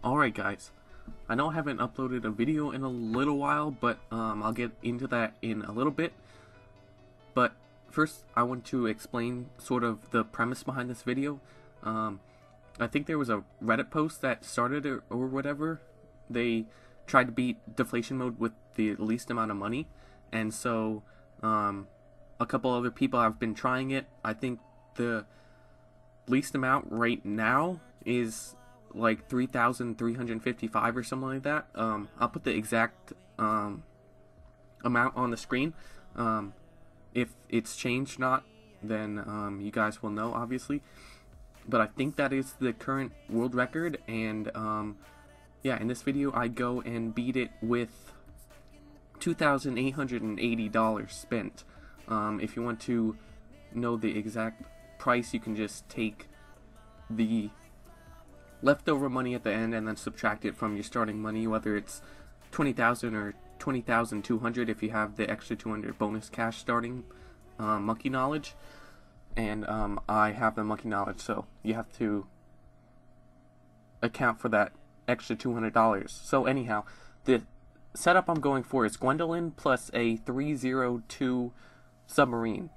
Alright guys, I know I haven't uploaded a video in a little while, but I'll get into that in a little bit. But first I want to explain sort of the premise behind this video. I think there was a Reddit post that started it or whatever. They tried to beat deflation mode with the least amount of money, and so a couple other people have been trying it. I think the least amount right now is like 3,355 or something like that. I'll put the exact amount on the screen. If it's changed not, then you guys will know, obviously. But I think that is the current world record, and yeah, in this video I go and beat it with $2,880 spent. If you want to know the exact price, you can just take the leftover money at the end and then subtract it from your starting money, whether it's 20,000 or 20,200 if you have the extra 200 bonus cash starting monkey knowledge. And I have the monkey knowledge, so you have to account for that extra $200. So anyhow, the setup I'm going for is Gwendoline plus a 302 submarine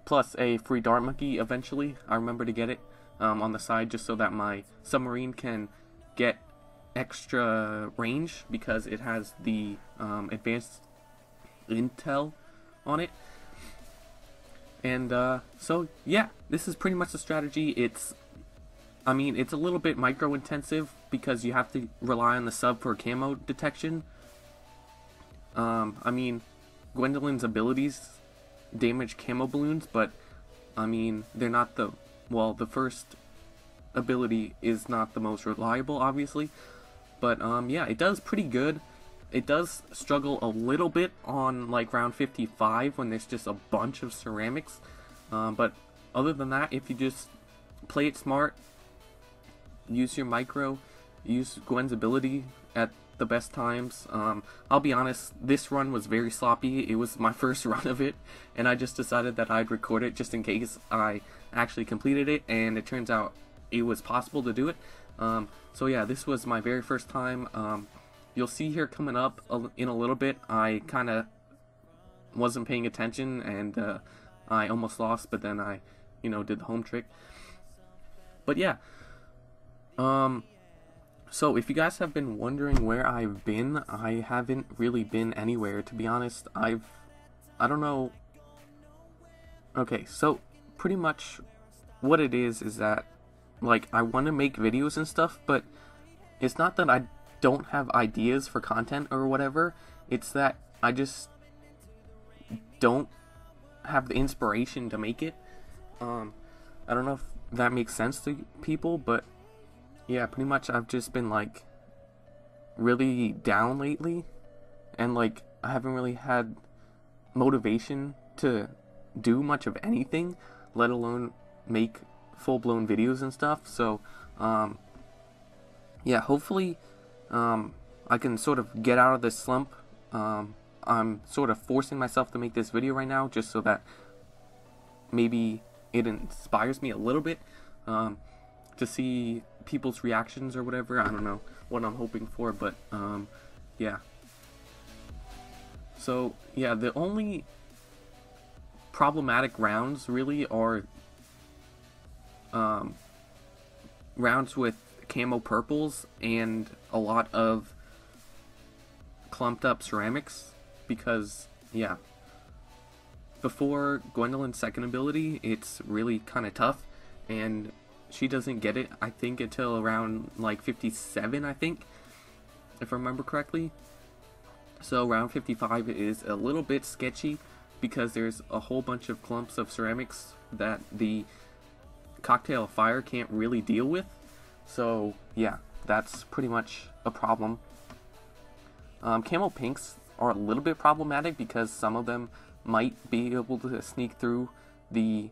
plus a free dart monkey eventually. I remember to get it on the side just so that my submarine can get extra range because it has the advanced intel on it. And so yeah, this is pretty much the strategy. It's a little bit micro intensive because you have to rely on the sub for camo detection. Gwendoline's abilities damage camo balloons, but they're not the first ability is not the most reliable, obviously. But yeah, it does pretty good. It does struggle a little bit on like round 55 when there's just a bunch of ceramics. But other than that, if you just play it smart, use your micro, use Gwen's ability at the best times. I'll be honest, this run was very sloppy. It was my first run of it, and I just decided that I'd record it just in case I actually completed it, and it turns out it was possible to do it. So yeah, this was my very first time. You'll see here coming up in a little bit, I kind of wasn't paying attention, and I almost lost, but then I, did the home trick. But yeah, so if you guys have been wondering where I've been, I haven't really been anywhere, to be honest. I don't know. Okay, so pretty much what it is that, like, I want to make videos and stuff, but it's not that I don't have ideas for content or whatever. It's that I just don't have the inspiration to make it. I don't know if that makes sense to people, but yeah, pretty much I've just been like really down lately, and like I haven't really had motivation to do much of anything, let alone make full-blown videos and stuff. So yeah, hopefully I can sort of get out of this slump. I'm sort of forcing myself to make this video right now just so that maybe it inspires me a little bit to see people's reactions or whatever. I don't know what I'm hoping for, but yeah. So yeah, the only problematic rounds really are rounds with camo purples and a lot of clumped up ceramics, because yeah, before Gwendoline's second ability it's really kind of tough, and she doesn't get it, I think, until around like 57, I think, if I remember correctly. So round 55 is a little bit sketchy because there's a whole bunch of clumps of ceramics that the cocktail of fire can't really deal with. So yeah, that's pretty much a problem. Camo pinks are a little bit problematic because some of them might be able to sneak through the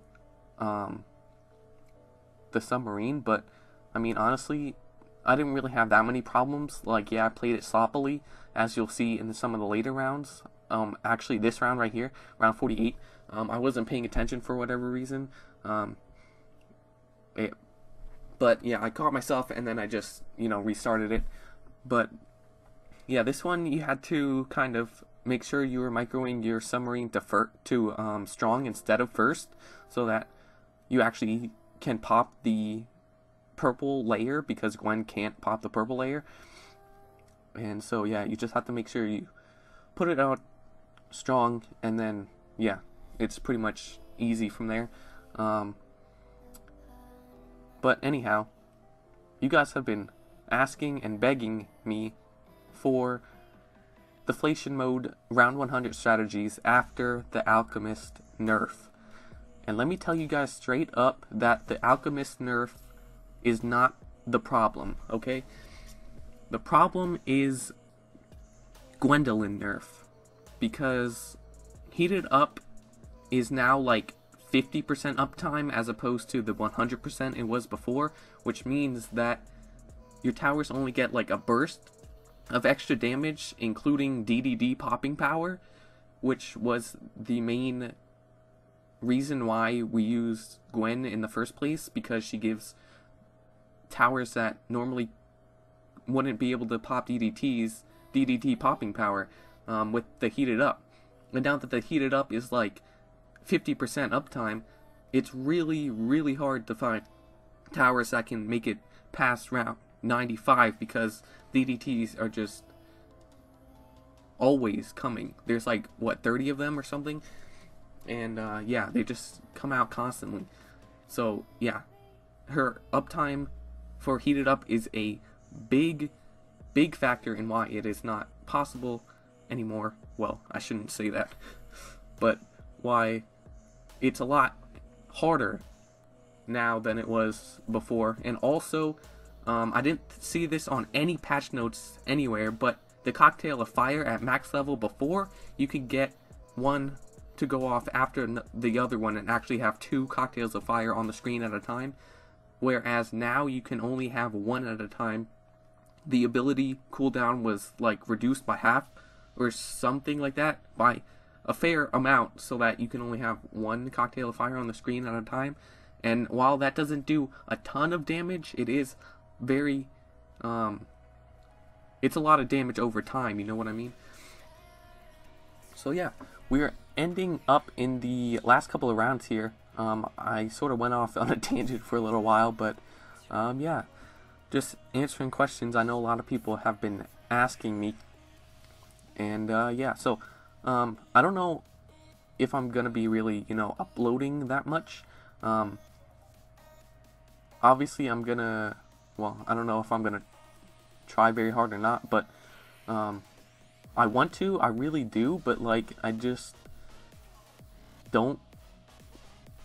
submarine, but honestly, I didn't really have that many problems. Like, yeah, I played it sloppily, as you'll see in some of the later rounds. Actually, this round right here, round 48, I wasn't paying attention for whatever reason. It But yeah, I caught myself and then I just, restarted it. But yeah, this one you had to kind of make sure you were microing your submarine to strong instead of first, so that you actually can pop the purple layer, because Gwen can't pop the purple layer. And so yeah, you just have to make sure you put it out strong, and then yeah, it's pretty much easy from there. But anyhow, you guys have been asking and begging me for Deflation mode round 100 strategies after the Alchemist nerf. And let me tell you guys straight up that the Alchemist nerf is not the problem, okay? The problem is Gwendoline nerf, because heated up is now like 50% uptime as opposed to the 100% it was before, which means that your towers only get like a burst of extra damage, including DDD popping power, which was the main reason why we used Gwen in the first place, because she gives towers that normally wouldn't be able to pop DDT popping power with the heated up. And now that the heated up is like 50% uptime, it's really, really hard to find towers that can make it past round 95, because DDTs are just always coming. There's like, what, 30 of them or something? And yeah, they just come out constantly. So yeah, her uptime for heated up is a big factor in why it is not possible anymore. Well, I shouldn't say that, but why it's a lot harder now than it was before. And also, I didn't see this on any patch notes anywhere, but the Cocktail of Fire at max level before, you could get one to go off after the other one and actually have 2 Cocktails of Fire on the screen at a time, whereas now you can only have one at a time. The ability cooldown was like reduced by half or something like that, by a fair amount, so that you can only have 1 Cocktail of Fire on the screen at a time. And while that doesn't do a ton of damage, it is very it's a lot of damage over time, you know what I mean? So yeah, we're ending up in the last couple of rounds here. I sort of went off on a tangent for a little while, but yeah, just answering questions. I know a lot of people have been asking me, and yeah, so I don't know if I'm gonna be really, uploading that much. Obviously I'm gonna, well, I don't know if I'm gonna try very hard or not, but I want to, I really do, but like, I just don't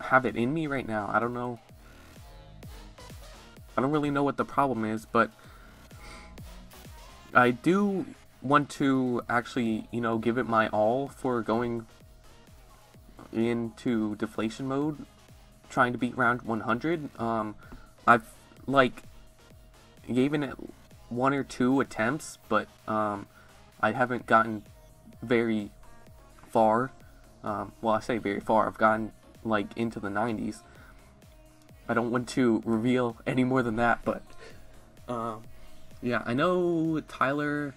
have it in me right now. I don't know, I don't really know what the problem is, but I do want to actually, give it my all for going into Deflation mode, trying to beat round 100. I've like given it 1 or 2 attempts, but I haven't gotten very far. Well, I say very far. I've gotten like into the 90s. I don't want to reveal any more than that, but yeah, I know Tyler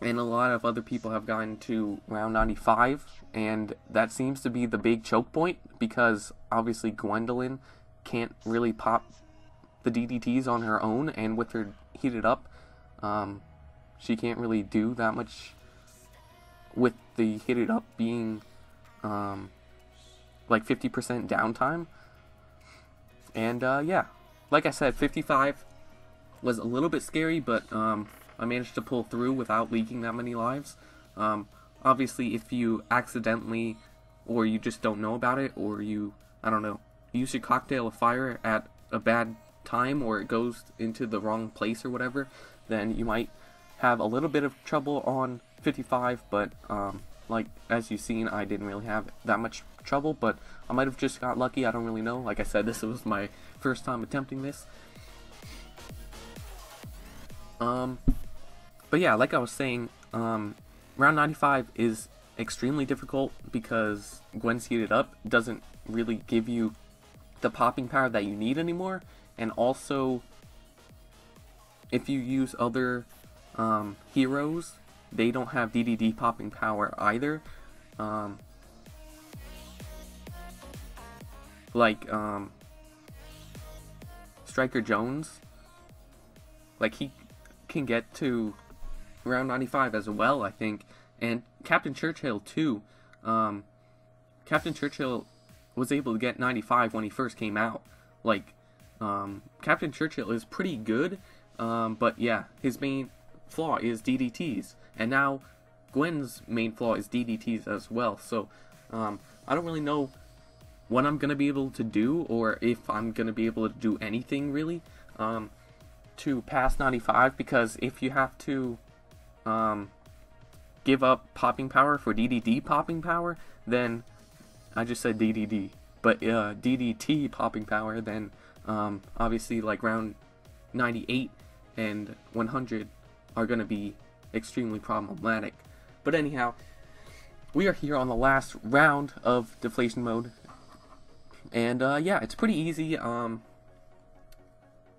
and a lot of other people have gotten to round 95, and that seems to be the big choke point, because obviously Gwendoline can't really pop the DDTs on her own, and with her heated up, she can't really do that much with the heated up being like 50% downtime. And yeah, like I said, 55 was a little bit scary, but I managed to pull through without leaking that many lives. Obviously, if you accidentally, or you just don't know about it, or you, I don't know, use your Cocktail of Fire at a bad time, or it goes into the wrong place or whatever, then you might have a little bit of trouble on 55, but like, as you've seen, I didn't really have that much trouble, but I might have just got lucky, I don't really know. Like I said, this was my first time attempting this. But yeah, like I was saying, round 95 is extremely difficult, because Gwen's heated up doesn't really give you the popping power that you need anymore, and also if you use other heroes, they don't have DDD popping power either. Like Striker Jones, like he can get to around 95 as well, I think, and Captain Churchill too. Captain Churchill was able to get 95 when he first came out. Like, Captain Churchill is pretty good, but yeah, his main flaw is DDTs, and now Gwen's main flaw is DDTs as well. So I don't really know what I'm gonna be able to do, or if I'm gonna be able to do anything really to pass 95, because if you have to give up popping power for DDD popping power, then I just said DDD, but DDT popping power, then obviously like round 98 and 100 are gonna be extremely problematic. But anyhow, we are here on the last round of Deflation mode, and yeah, it's pretty easy.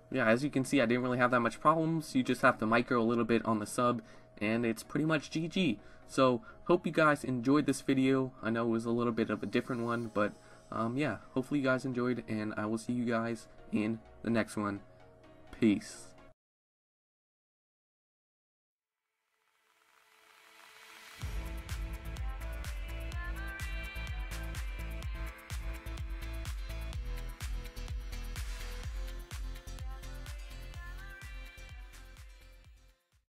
Yeah, as you can see, I didn't really have that much problems. You just have to micro a little bit on the sub, and it's pretty much GG. So, hope you guys enjoyed this video. I know it was a little bit of a different one, but yeah, hopefully you guys enjoyed, and I will see you guys in the next one. Peace.